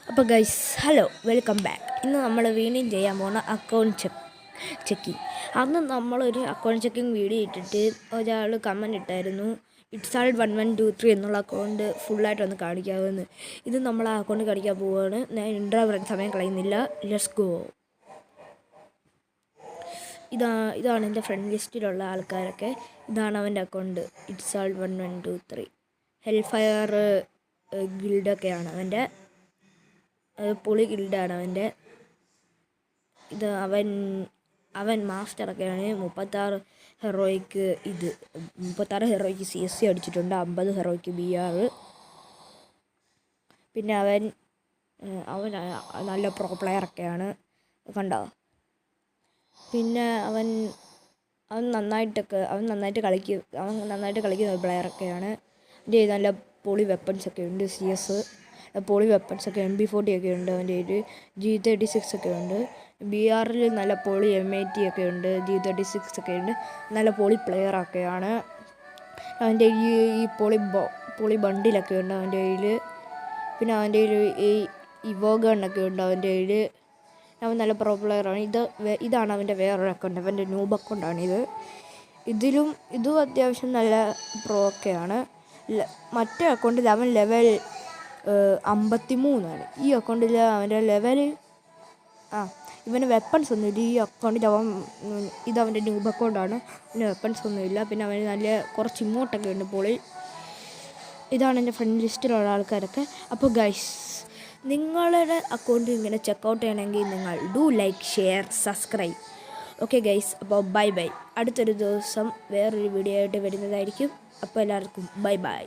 അപ്പോൾ guys hello welcome back. ഇന്ന് നമ്മൾ വീണ്ടും ചെയ്യാൻ പോകുന്ന അക്കൗണ്ട് ചെക്കിങ്. അന്ന് നമ്മളൊരു അക്കൗണ്ട് ചെക്കിങ് വീഡിയോ ഇട്ടിട്ട് ഒരാൾ കമൻറ്റ് ഇട്ടായിരുന്നു, ഇറ്റ്സ് ആൾ 1123 എന്നുള്ള അക്കൗണ്ട് ഫുള്ളായിട്ടൊന്ന് കാണിക്കാമെന്ന്. ഇത് നമ്മൾ ആ അക്കൗണ്ട് കാണിക്കാൻ പോവുകയാണ്. ഞാൻ ഇൻട്രോ പറയാൻ സമയം കളയുന്നില്ല, ലെറ്റ്സ് ഗോ. ഇതാണ് എൻ്റെ ഫ്രണ്ട് ലിസ്റ്റിലുള്ള ആൾക്കാരൊക്കെ. ഇതാണ് അവൻ്റെ അക്കൗണ്ട്, ഇറ്റ്സ് ആൾ 1123. ഹെൽഫയർ ഗിൽഡൊക്കെയാണ് അവൻ്റെ, പൊളി ഗിൽഡാണ് അവൻ്റെ. ഇത് അവൻ മാസ്റ്ററൊക്കെയാണ്. 36 ഹെറോയ്ക്ക് CSC അടിച്ചിട്ടുണ്ട്, 50 ഹെറോയ്ക്ക് BR. പിന്നെ അവൻ നല്ല പ്രോ പ്ലെയറൊക്കെയാണ്, കണ്ടോ. പിന്നെ അവൻ നന്നായിട്ട് കളിക്കുന്ന പ്ലെയറൊക്കെയാണ്. എൻ്റെ നല്ല പൊളി വെപ്പൺസൊക്കെ ഉണ്ട്. CS പൊളി വെപ്പൺസൊക്കെ MP40 ഒക്കെ ഉണ്ട് അവൻ്റെ കയ്യിൽ. G36 ഒക്കെ ഉണ്ട്. BR നല്ല പൊളി M80 ഒക്കെ ഉണ്ട്. G36 ഒക്കെ ഉണ്ട്. നല്ല പൊളി പ്ലെയറൊക്കെയാണ് അവൻ്റെ ഈ പൊളി ബണ്ടിലൊക്കെ ഉണ്ട് അവൻ്റെ കയ്യിൽ. പിന്നെ അവൻ്റെ കയ്യിൽ ഈ ഇവോഗണ്ണൊക്കെ ഉണ്ട് അവൻ്റെ കയ്യിൽ. അവൻ നല്ല പ്രോ പ്ലെയറാണ്. ഇതാണ് അവൻ്റെ വേറൊരു അക്കൗണ്ട്, അവൻ്റെ ന്യൂബ് അക്കൗണ്ടാണിത്. ഇതും അത്യാവശ്യം നല്ല പ്രോ ഒക്കെയാണ്. മറ്റേ അക്കൗണ്ടിൽ അവൻ ലെവൽ 53 ഈ അക്കൗണ്ടിൽ അവൻ്റെ ലെവൽ ഇവന് വെപ്പൺസ് ഒന്നുമില്ല. ഈ അക്കൗണ്ടിൽ ഇതവൻ്റെ ന്യൂബ് അക്കൗണ്ടാണ്, പിന്നെ വെപ്പൺസ് ഒന്നുമില്ല. പിന്നെ അവന് നല്ല കുറച്ച് ഇമോട്ടൊക്കെ ഉണ്ട് പൊളി. ഇതാണ് എൻ്റെ ഫ്രണ്ട് ലിസ്റ്റിലുള്ള ആൾക്കാരൊക്കെ. അപ്പോൾ ഗൈസ്, നിങ്ങളുടെ അക്കൗണ്ട് ഇങ്ങനെ ചെക്കൗട്ട് ചെയ്യണമെങ്കിൽ നിങ്ങൾ like, share, subscribe. Okay guys, അപ്പോൾ ബൈ. അടുത്തൊരു ദിവസം വേറൊരു വീഡിയോ ആയിട്ട് വരുന്നതായിരിക്കും. അപ്പോൾ എല്ലാവർക്കും ബൈ.